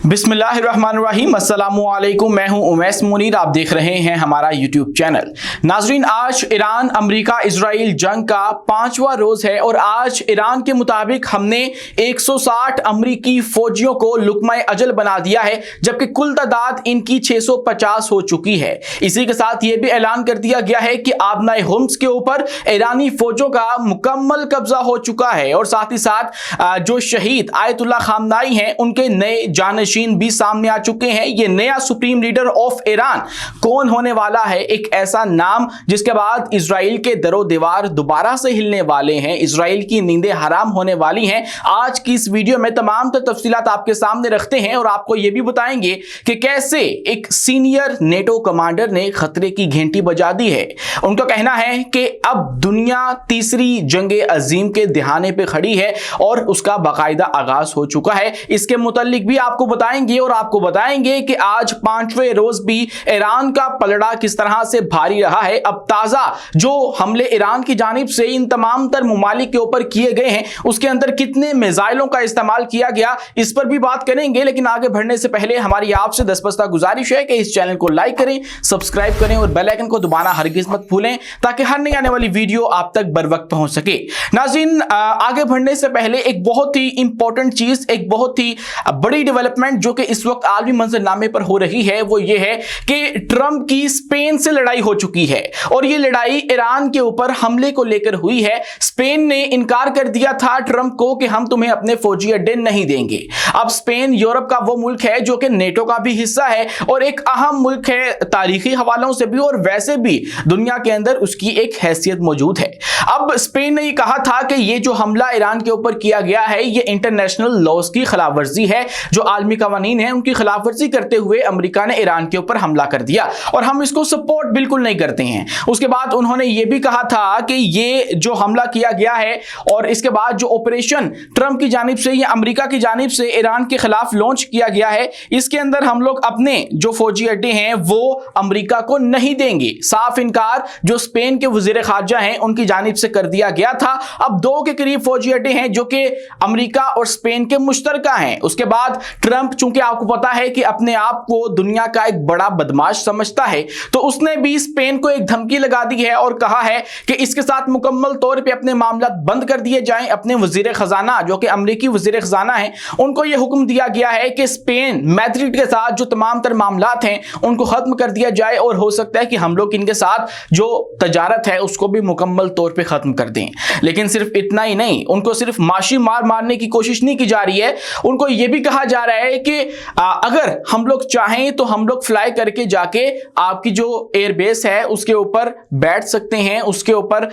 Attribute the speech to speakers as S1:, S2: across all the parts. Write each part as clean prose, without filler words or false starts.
S1: बिस्मिल्लाहिर्रहमानिर्रहीम, अस्सलामुअलैकुम। मैं हूं उमैस मुनीर, आप देख रहे हैं हमारा यूट्यूब चैनल। नाजरीन, आज ईरान अमेरिका इजराइल जंग का 5वां रोज है और आज ईरान के मुताबिक हमने 160 अमेरिकी फौजियों को लुक्मा अजल बना दिया है, जबकि कुल तादाद इनकी 650 हो चुकी है। इसी के साथ यह भी ऐलान कर दिया गया है कि आबनाए हुम्स के ऊपर ईरानी फौजों का मुकम्मल कब्जा हो चुका है और साथ ही साथ जो शहीद आयतुल्लाह खामनाई हैं उनके नए जानशीन भी सामने आ चुके हैं। ये नया सुप्रीम लीडर ऑफ ईरान कौन होने वाला है? एक ऐसा नाम जिसके बाद इजराइल के दरो दीवार दोबारा से हिलने वाले हैं, इजराइल की नींदें हराम होने वाली हैं। आज की इस वीडियो में तमाम तफसीलात आपके सामने रखते हैं और आपको यह भी बताएंगे कि कैसे एक सीनियर नेटो कमांडर ने खतरे की घंटी बजा दी है। उनका कहना है कि अब दुनिया तीसरी जंगे अजीम के दिहाने पे खड़ी है और उसका बाकायदा आगाज हो चुका है। इसके मुतालिक भी आपको बताएंगे और आपको बताएंगे कि आज 5वें रोज भी ईरान का पलड़ा किस तरह से भारी रहा है। अब ताजा जो हमले ईरान की जानिब से इन तमाम तर मुमालिक के ऊपर किए गए हैं, उसके अंदर कितने मिसाइलों का इस्तेमाल किया गया, इस पर भी बात करेंगे। लेकिन आगे बढ़ने से पहले हमारी आपसे दस्तबस्ता गुजारिश है कि इस चैनल को लाइक करें, सब्सक्राइब करें और बेल आइकन को दबाना हरगिज मत भूलें ताकि हर नई आने वाली वीडियो आप तक बर वक्त पहुंच सके। नाज़रीन, आगे बढ़ने से पहले एक बहुत ही इंपॉर्टेंट चीज, एक बहुत ही बड़ी डेवलपमेंट जो कि इस वक्त आलमी मंजरनामे पर हो रही है, वो ये है कि ट्रंप की स्पेन से लड़ाई हो चुकी है और ये लड़ाई ईरान के ऊपर हमले को लेकर हुई है। स्पेन ने इनकार कर दिया था ट्रंप को कि हम तुम्हें अपने फौजी अड्डे नहीं देंगे। अब स्पेन यूरोप का वो मुल्क है जो कि नेटो का भी हिस्सा है और एक अहम मुल्क है तारीखी हवालों से भी और वैसे भी दुनिया के अंदर उसकी एक हैसियत मौजूद है। अब स्पेन ने ये कहा था कि ये जो हमला ईरान के ऊपर किया गया है ये इंटरनेशनल लॉज की खिलाफवर्जी है, जो आलमी कवानीन है उनकी खिलाफवर्जी करते हुए अमेरिका ने ईरान के ऊपर हमला कर दिया और हम इसको सपोर्ट बिल्कुल नहीं करते हैं। उसके बाद उन्होंने ये भी कहा था कि ये जो हमला किया गया है और इसके बाद जो ऑपरेशन ट्रंप की जानिब से या अमेरिका की जानिब से ईरान के खिलाफ लॉन्च किया गया है, इसके अंदर हम लोग अपने जो फौजी अड्डे हैं वो अमेरिका को नहीं देंगे। साफ इनकार जो स्पेन के वजीर खारजा हैं उनकी जानिब से कर दिया गया था। अब 2 के करीब फौजी अड्डे हैं जो कि अमेरिका और स्पेन के मुश्तरका हैं। उसके बाद ट्रंप, चूंकि आपको पता है कि अपने आप को दुनिया का एक बड़ा बदमाश समझता है, तो उसने भी स्पेन को एक धमकी लगा दी है और कहा है कि इसके साथ मुकम्मल तौर पे अपने मामला बंद कर दिए जाएं। अपने वजीर खजाना जो कि अमेरिकी वजीर खजाना है उनको यह हुक्म दिया गया है कि स्पेन मैड्रिड के साथ जो तमाम तर मामलात हैं उनको खत्म कर दिया जाए और हो सकता है कि हम लोग इनके साथ जो तजारत है उसको भी मुकम्मल तौर पे खत्म कर दें। लेकिन सिर्फ इतना ही नहीं, उनको सिर्फ माशी मार मारने की कोशिश नहीं की जा रही है, उनको यह भी कहा जा रहा है कि अगर हम लोग चाहें तो हम लोग फ्लाई करके जाके आपकी जो एयरबेस है उसके ऊपर बैठ सकते हैं, उसके ऊपर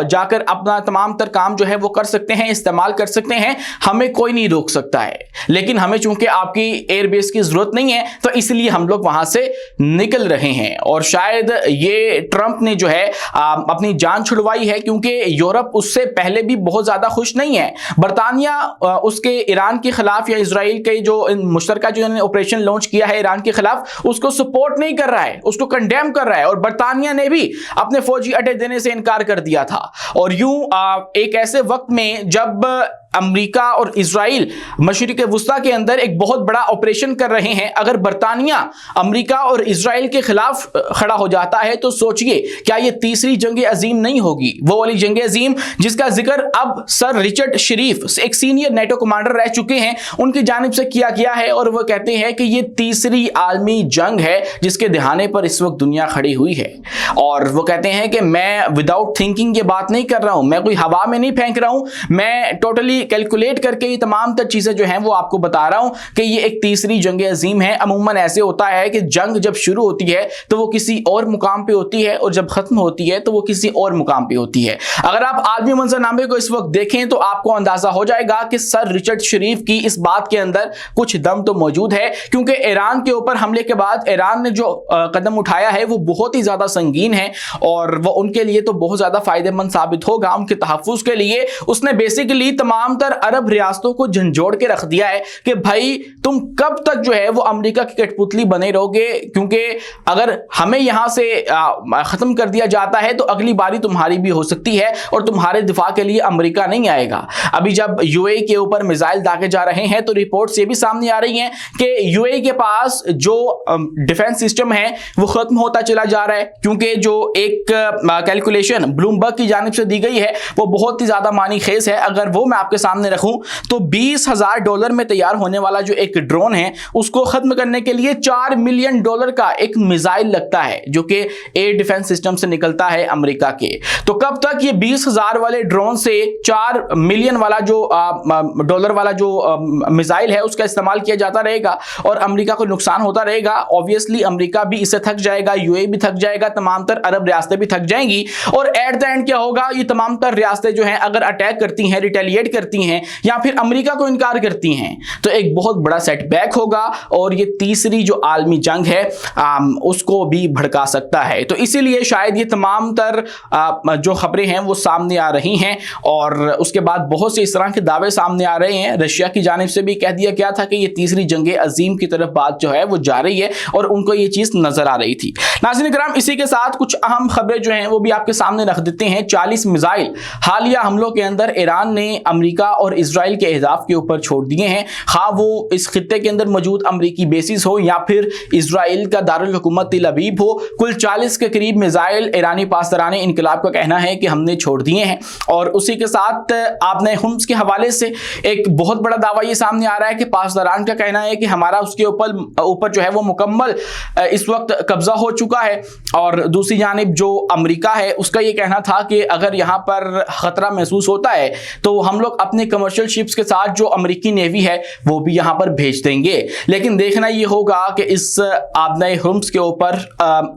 S1: जाकर अपना तमाम तर काम जो है वो कर सकते हैं, इस्तेमाल कर सकते हैं, हमें कोई नहीं रोक सकता है। लेकिन हमें चूंकि आपकी एयरबेस की जरूरत नहीं है तो इसलिए हम लोग वहां से निकल रहे हैं। और शायद ये ट्रंप ने जो है अपनी जान छुड़वाई है, क्योंकि यूरोप उससे पहले भी बहुत ज्यादा खुश नहीं है। बरतानिया उसके ईरान के खिलाफ या इजराइल के जो मुश्तरका जो ऑपरेशन लॉन्च किया है ईरान के खिलाफ उसको सपोर्ट नहीं कर रहा है, उसको कंडेम कर रहा है और बरतानिया ने भी अपने फौजी अड्डे देने से इनकार कर दिया था। और यूं एक ऐसे वक्त में जब अमेरिका और इजराइल मशरिक वुस्ता के अंदर एक बहुत बड़ा ऑपरेशन कर रहे हैं, अगर बरतानिया अमेरिका और इजराइल के खिलाफ खड़ा हो जाता है तो सोचिए क्या ये तीसरी जंग अजीम नहीं होगी, वो वाली जंग अजीम जिसका जिक्र अब सर रिचर्ड शरीफ, एक सीनियर नेटो कमांडर रह चुके हैं, उनकी जानिब से किया गया है और वो कहते हैं कि ये तीसरी आलमी जंग है जिसके दिहाने पर इस वक्त दुनिया खड़ी हुई है। और वो कहते हैं कि मैं विदाउट थिंकिंग ये बात नहीं कर रहा हूं, मैं कोई हवा में नहीं फेंक रहा हूं, मैं टोटली कैलकुलेट करके ये तमाम तर चीजें जो हैं वो आपको बता रहा हूं कि ये एक तीसरी जंग अजीम है। अमूमन ऐसे होता है कि जंग जब शुरू होती है तो वो किसी और मुकाम पे होती है और जब खत्म होती है तो वो किसी और मुकाम पे होती है। अगर आप आलमी मंजरनामे को इस वक्त देखें तो आपको अंदाजा हो जाएगा कि सर रिचर्ड शरीफ की इस बात के अंदर कुछ दम तो मौजूद है, क्योंकि ईरान के ऊपर हमले के बाद ईरान ने जो कदम उठाया है वो बहुत ही ज्यादा संगीन है और वो उनके लिए तो बहुत ज्यादा फायदेमंद साबित होगा। उनके तहफ्फुज़ के लिए उसने बेसिकली तमाम तमाम तर अरब रियासतों को झंझोड़ के रख दिया है कि भाई तुम कब तक जो है वो अमेरिका की कठपुतली बने रहोगे, क्योंकि अगर हमें यहां से खत्म कर दिया जाता है तो अगली बारी तुम्हारी भी हो सकती है और तुम्हारे दिफा के लिए अमेरिका नहीं आएगा। अभी जब यूएई के ऊपर मिसाइल दागे जा रहे हैं तो रिपोर्ट्स ये भी सामने आ रही हैं कि यूएई के पास जो डिफेंस सिस्टम है वो खत्म होता चला जा रहा है, क्योंकि जो एक कैलकुलेशन ब्लूमबर्ग की जानिब से दी गई है वो बहुत ही ज्यादा मानी खेज है। अगर वो मैं आपके सामने रखूं तो $20,000 में तैयार होने वाला जो एक ड्रोन है उसको खत्म करने के लिए $4 मिलियन का एक मिसाइल लगता है जो कि एयर डिफेंस सिस्टम से निकलता है अमेरिका के। तो कब तक ये 20,000 वाले ड्रोन से $4 मिलियन वाला जो डॉलर वाला जो मिसाइल है उसका इस्तेमाल किया जाता रहेगा और अमेरिका को नुकसान होता रहेगा? ऑब्वियसली अमेरिका भी इससे थक जाएगा, यूएई भी थक जाएगा, तमाम तर अरब रियासतें भी थक जाएंगी और एट द एंड क्या होगा, ये तमाम तर रियासतें जो हैं अगर अटैक करती हैं, रिटेलिएट करती हैं या फिर अमेरिका को इनकार करती हैं तो एक बहुत बड़ा सेटबैक होगा और ये तीसरी जो आलमी जंग है उसको भी भड़का सकता है। तो इसीलिए शायद ये तमाम तर जो खबरें हैं वो सामने आ रही हैं और उसके बाद बहुत से इस तरह के दावे सामने आ रहे हैं। रशिया की जानिब से भी कह दिया गया था कि ये तीसरी जंग अजीम की तरफ बात जो है वो जा रही है और उनको ये चीज नजर आ रही थी। नाज़रीन किराम, इसी के साथ कुछ अहम खबरें जो हैं वो भी आपके सामने रख देते हैं। 40 मिसाइल हालिया हमलों के अंदर ईरान ने अमेरिका और इजराइल के अहदाफ के ऊपर छोड़ दिए हैं, खा वो इस खित्ते के अंदर मौजूद अमरीकी बेसिस हो या फिर इजराइल का दारुल हुकूमत तिल अबीब हो। कुल 40 के करीब मिसाइल ईरानी पासदाराने इनकलाब का कहना है कि हमने छोड़ दिए हैं। और उसी के साथ आपने हुम्स के हवाले से एक बहुत बड़ा दावा ये सामने आ रहा है कि पासदारान का कहना है कि हमारा उसके ऊपर जो है वो मुकम्मल इस वक्त कब्जा हो चुका है। और दूसरी जानिब जो अमेरिका है उसका ये कहना था कि अगर यहाँ पर खतरा महसूस होता है तो हम लोग अपने कमर्शियल शिप्स के साथ जो अमेरिकी नेवी है वो भी यहाँ पर भेज देंगे। लेकिन देखना ये होगा कि इस आबनाए हुर्मुज़ के ऊपर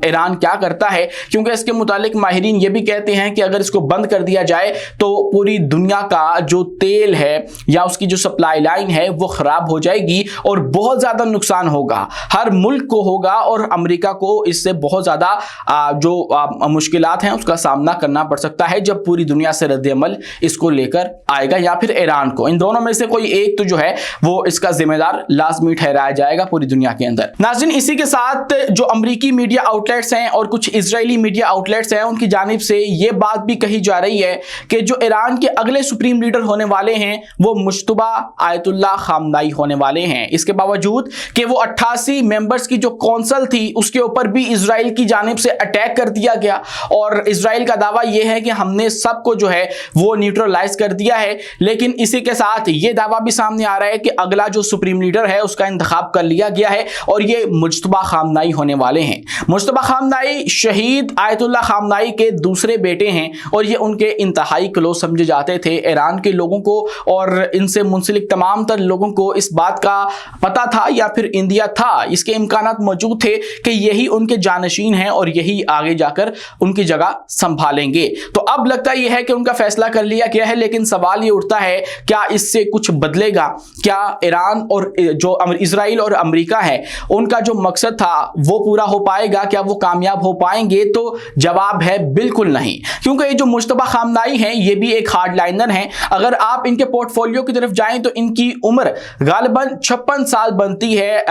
S1: ईरान क्या करता है, क्योंकि इसके मुतालिक माहिरीन ये भी कहते हैं कि अगर इसको बंद कर दिया जाए तो पूरी दुनिया का जो तेल है या उसकी जो सप्लाई लाइन है वो खराब हो जाएगी और बहुत ज्यादा नुकसान होगा, हर मुल्क को होगा और अमेरिका को इससे बहुत ज्यादा जो मुश्किलात हैं उसका सामना करना पड़ सकता है जब पूरी दुनिया से रद्द-ए-अमल इसको लेकर आएगा या फिर ईरान को। इन दोनों में से कोई एक तो जो है वो इसका जिम्मेदार लाजमी ठहराया जाएगा पूरी दुनिया के अंदर। नाज़रीन, इसी के साथ जो अमेरिकी मीडिया आउटलेट्स हैं और कुछ इजरायली मीडिया आउटलेट्स हैं उनकी जानिब से ये बात भी कही जा रही है कि जो ईरान के अगले सुप्रीम लीडर होने वाले हैं वो मुश्तबा आयतुल्लाह खामनाई होने वाले हैं। इसके बावजूद कि वो 88 मेंबर्स की जो कौंसल थी उसके ऊपर भी इजराइल की जानिब से अटैक कर दिया गया और इजराइल का दावा यह है कि हमने सबको जो है वो न्यूट्रलाइज कर दिया है। लेकिन इसी के साथ ये दावा भी सामने आ रहा है कि अगला जो सुप्रीम लीडर है उसका इंतखाब कर लिया गया है और ये मुश्तबा खामनाई होने वाले हैं। मुश्तबा खामनाई शहीद आयतुल्लाह खामनाई के दूसरे बेटे हैं और ये उनके इंतहाई क्लोज समझे जाते थे ईरान के लोगों को और इनसे मुंसलिक तमाम तर लोगों को इस बात का पता था या फिर इंदिया था, इसके इम्कानात मौजूद थे कि यही उनके जानशीन हैं और यही आगे जाकर उनकी जगह संभालेंगे। तो अब लगता यह है कि उनका फैसला कर लिया गया है, लेकिन सवाल ये उठता है क्या इससे कुछ बदलेगा? क्या ईरान और जो इजराइल और अमेरिका है उनका जो मकसद था वो पूरा हो पाएगा? क्या वो कामयाब हो पाएंगे? तो जवाब है बिल्कुल नहीं, क्योंकि ये जो मुश्तबा खामनाई हैं ये भी एक हार्डलाइनर हैं। अगर आप इनके पोर्टफोलियो की तरफ जाएं तो इनकी उम्र गालिबन 56 साल बनती है।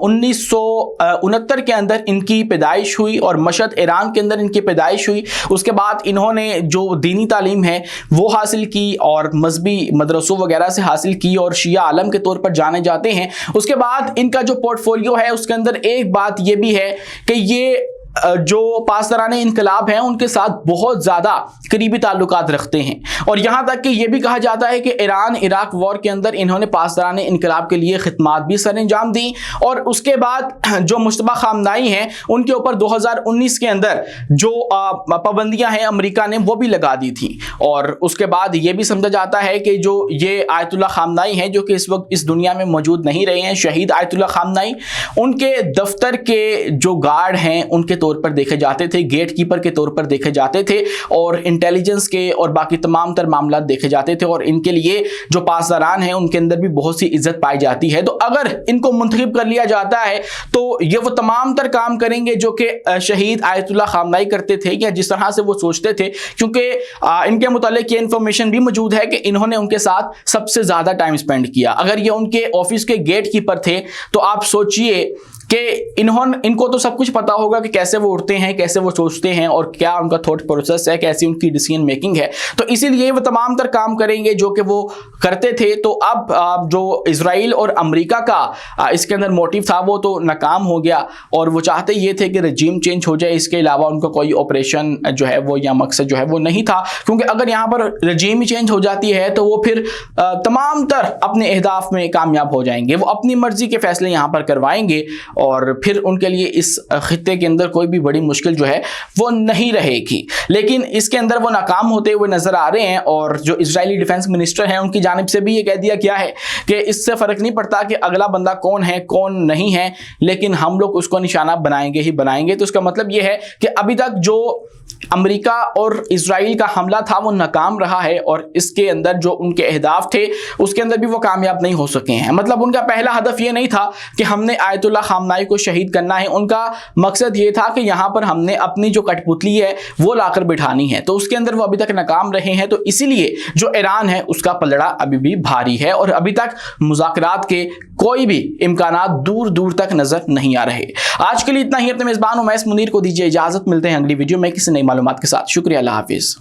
S1: 1969 के अंदर इनकी पैदाइश हुई और मशहद ईरान के अंदर इनकी पैदाइश हुई। उसके बाद इन्होंने जो दीनी तालीम है वो हासिल की और मजहबी मदरसों वगैरह से हासिल की और शिया आलम के तौर पर जाने जाते हैं। उसके बाद इनका जो पोर्टफोलियो है उसके अंदर एक बात ये भी है कि ये जो पासदाराने इनकलाब हैं उनके साथ बहुत ज़्यादा करीबी ताल्लुकात रखते हैं और यहाँ तक कि यह भी कहा जाता है कि ईरान इराक वॉर के अंदर इन्होंने पासदाराने इनकलाब के लिए खिदमात भी सर अंजाम दी और उसके बाद जो मुश्तबा खामनाई हैं उनके ऊपर 2019 के अंदर जो पाबंदियाँ हैं अमेरिका ने वो भी लगा दी थी। और उसके बाद ये भी समझा जाता है कि जो ये आयतुल्लाह खामनाई हैं जो कि इस वक्त इस दुनिया में मौजूद नहीं रहे हैं, शहीद आयतुल्लाह खामनाई, उनके दफ्तर के जो गार्ड हैं उनके तौर पर देखे जाते थे, गेट कीपर के तौर पर देखे जाते थे और इंटेलिजेंस के और बाकी तमाम तर मामला देखे जाते थे और इनके लिए जो पासदारान हैं उनके अंदर भी बहुत सी इज्जत पाई जाती है। तो अगर इनको मुंतखब कर लिया जाता है तो ये वो तमाम तर काम करेंगे जो कि शहीद आयतुल्लाह खामनाई करते थे या जिस तरह से वो सोचते थे, क्योंकि इनके मुतालिक ये इंफॉर्मेशन भी मौजूद है कि इन्होंने उनके साथ सबसे ज़्यादा टाइम स्पेंड किया। अगर ये उनके ऑफिस के गेट कीपर थे तो आप सोचिए कि इनको तो सब कुछ पता होगा कि कैसे वो उठते हैं, कैसे वो सोचते हैं और क्या उनका थॉट प्रोसेस है, कैसी उनकी डिसीजन मेकिंग है। तो इसीलिए वो तमाम तर काम करेंगे जो कि वो करते थे। तो अब जो इजराइल और अमेरिका का इसके अंदर मोटिव था वो तो नाकाम हो गया और वो चाहते ये थे कि रजीम चेंज हो जाए, इसके अलावा उनका कोई ऑपरेशन जो है वो या मकसद जो है वो नहीं था, क्योंकि अगर यहाँ पर रजीम ही चेंज हो जाती है तो वो फिर तमाम तर अपने अहदाफ में कामयाब हो जाएंगे, वो अपनी मर्जी के फैसले यहाँ पर करवाएंगे और फिर उनके लिए इस खित्ते के अंदर कोई भी बड़ी मुश्किल जो है वो नहीं रहेगी। लेकिन इसके अंदर वो नाकाम होते हुए नजर आ रहे हैं और जो इजरायली डिफेंस मिनिस्टर हैं उनकी जानिब से भी ये कह दिया गया है कि इससे फर्क नहीं पड़ता कि अगला बंदा कौन है कौन नहीं है, लेकिन हम लोग उसको निशाना बनाएंगे ही बनाएंगे। तो इसका मतलब ये है कि अभी तक जो अमेरिका और इजराइल का हमला था वो नाकाम रहा है और इसके अंदर जो उनके अहदाफ थे उसके अंदर भी वो कामयाब नहीं हो सके हैं। मतलब उनका पहला हदफ ये नहीं था कि हमने आयतुल्लाह खामनाई को शहीद करना है, उनका मकसद ये था कि यहाँ पर हमने अपनी जो कठपुतली है वो लाकर बिठानी है। तो उसके अंदर वो अभी तक नाकाम रहे हैं। तो इसीलिए जो ईरान है उसका पलड़ा अभी भी भारी है और अभी तक मुज़ाकरात के कोई भी इम्कानात दूर दूर तक नजर नहीं आ रहे। आज के लिए इतना ही। अपने मेज़बान उमैस मुनीर को दीजिए इजाजत, मिलते हैं अगली वीडियो में किसी नई मालूमात के साथ। शुक्रिया, अल्लाह हाफिज़।